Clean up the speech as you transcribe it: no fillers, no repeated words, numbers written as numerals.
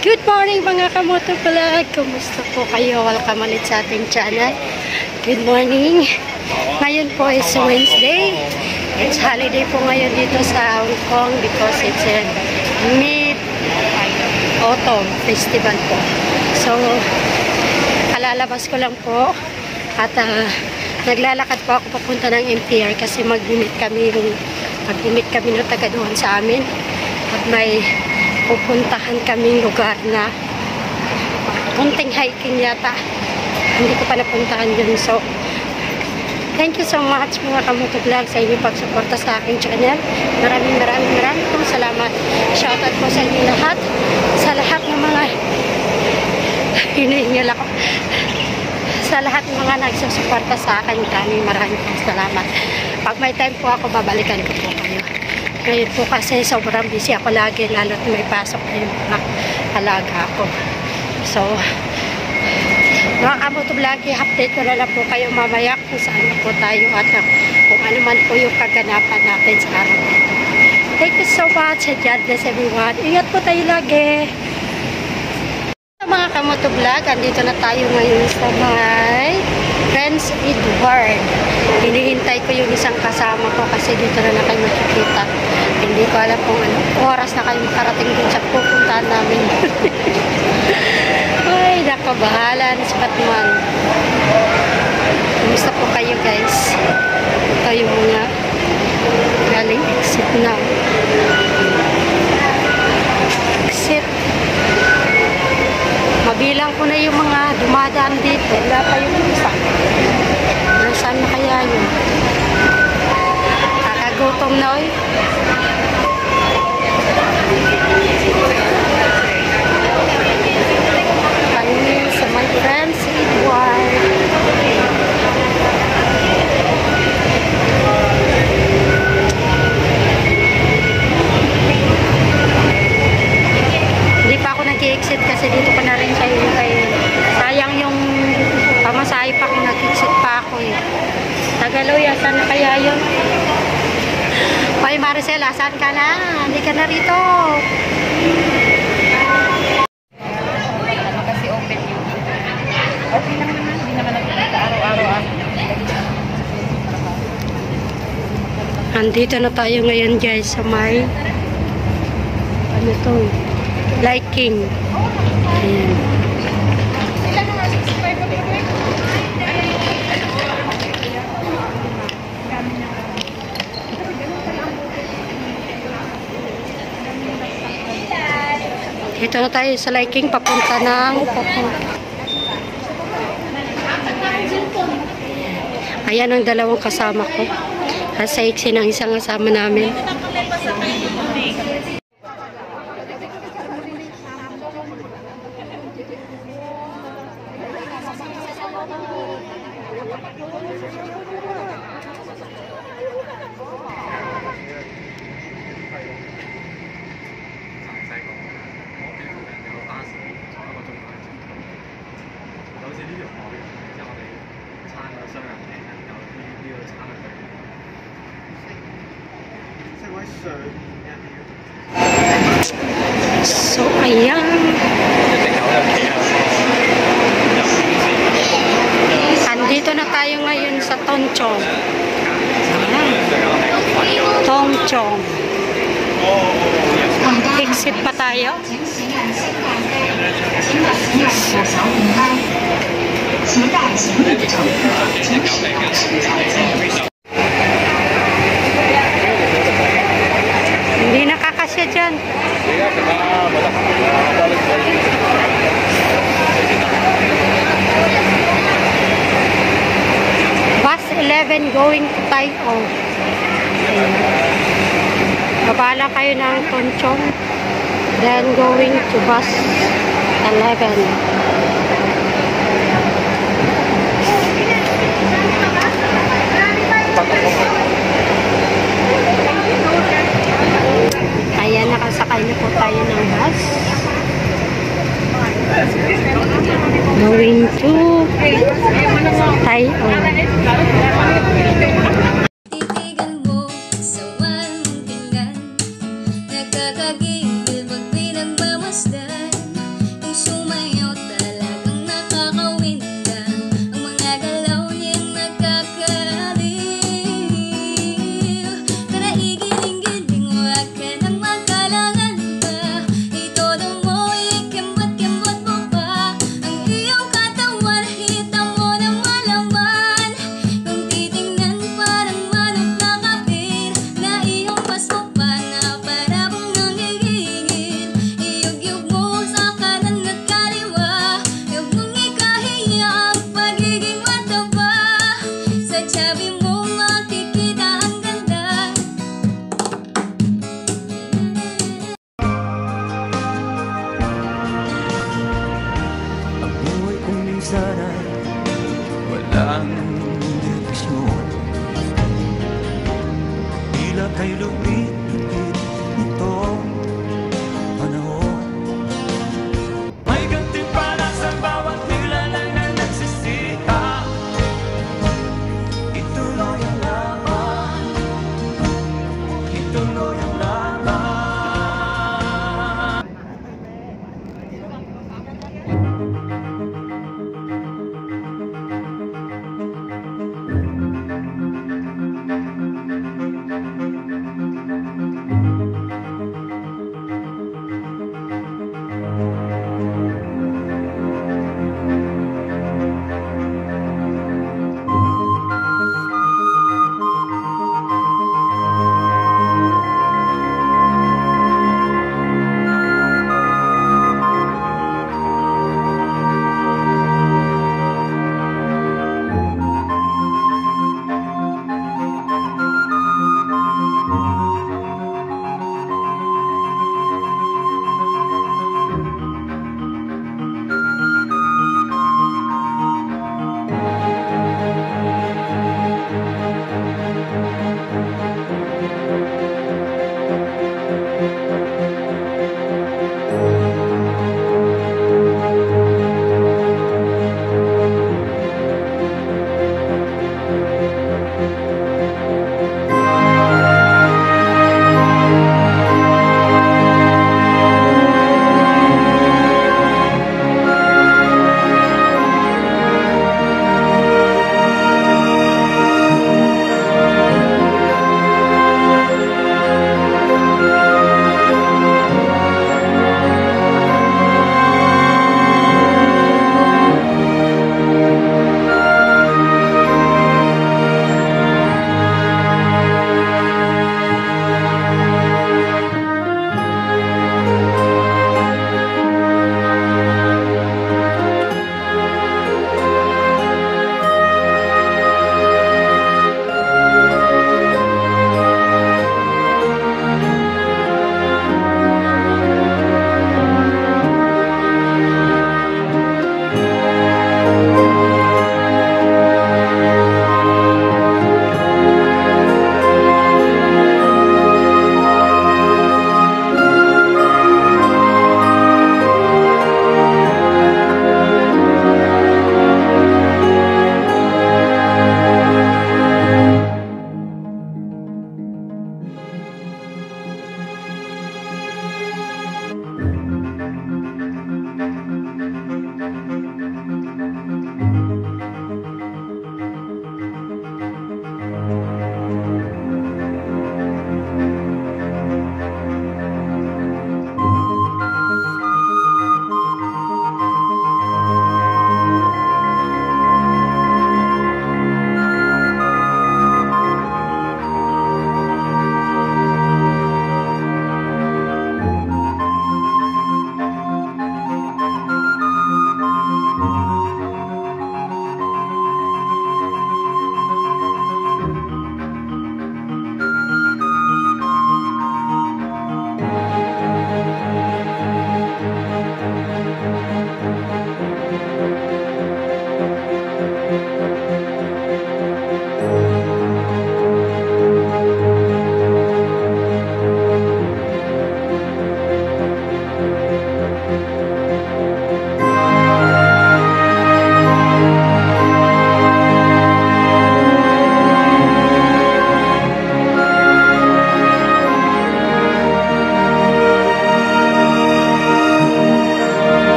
Good morning mga kamoto vlog. Kumusta po kayo? Welcome ulit sa ating channel. Good morning. Ngayon po is Wednesday. It's holiday po ngayon dito sa Hong Kong because it's a Mid-Autumn Festival po. So, kalalabas ko lang po at naglalakad po ako papunta ng MTR kasi mag-meet kami ng taga doon sa amin at may pupuntahan kaming lugar na kunting hiking yata. Hindi ko pa napuntahan yun. So, thank you so much mga kamoto vlog sa inyong pagsuporta sa aking channel. Maraming pong salamat. Shoutout po sa inyo lahat. Sa lahat ng mga hinihingal ako. Sa lahat ng mga nagsusuporta sa akin. Maraming pong salamat. Pag may time po ako, babalikan ko po kayo. Ngayon po kasi sobrang busy ako lagi, lalo't may pasok na yung mga alaga ako. So, mga kamoto vlog, i-update ko na lang po kayo mamaya kung saan na po tayo at kung ano man po yung kaganapan natin sa araw nito. Thank you so much. God bless everyone. Ingat po tayo lagi. Mga kamoto vlog, andito na tayo ngayon sa may Prince Edward. Hinihintay ko yung isang kasama ko kasi dito na kayo makikita. Hindi ko alam kung anong oras na kayo makarating dun sa pupuntahan namin. Ay, nakabahala na si Batman. Kumusta po kayo guys? Ito yung mga galing exit na. Exit. Mabilang ko na yung mga dumadaan dito. Wala pa yung isa. Nasaan na kaya yun? Kakagutom na oy. Kami sa my Prince Edward. Hindi pa ako nag-exit kasi dito pa na rin sa iyo kayo. Sayang yung pamasahe pa kung nag-exit pa ako eh. Tagaluya, saan na kaya yun? Hoy Maricel, saan ka na? Hindi ka na rito. Ano kasi open yun? Okay lang naman. Hindi naman nagpunta araw-araw. Andito na tayo ngayon guys sa may ano to? Liking. Ayan. Dito na tayo sa Liking, papunta ng ayan ang dalawang kasama ko. Sa iksi ng isang kasama namin. So, ayan. Andito na tayo ngayon sa Tongchong. Tongchong. Exit pa tayo. Hindi nakakasya dyan. Bus 11 going to Taio. Babala kayo ng Tongchong. Then going to bus 11. Ayan, nakasakay na po tayo ng bus. Going to Taio.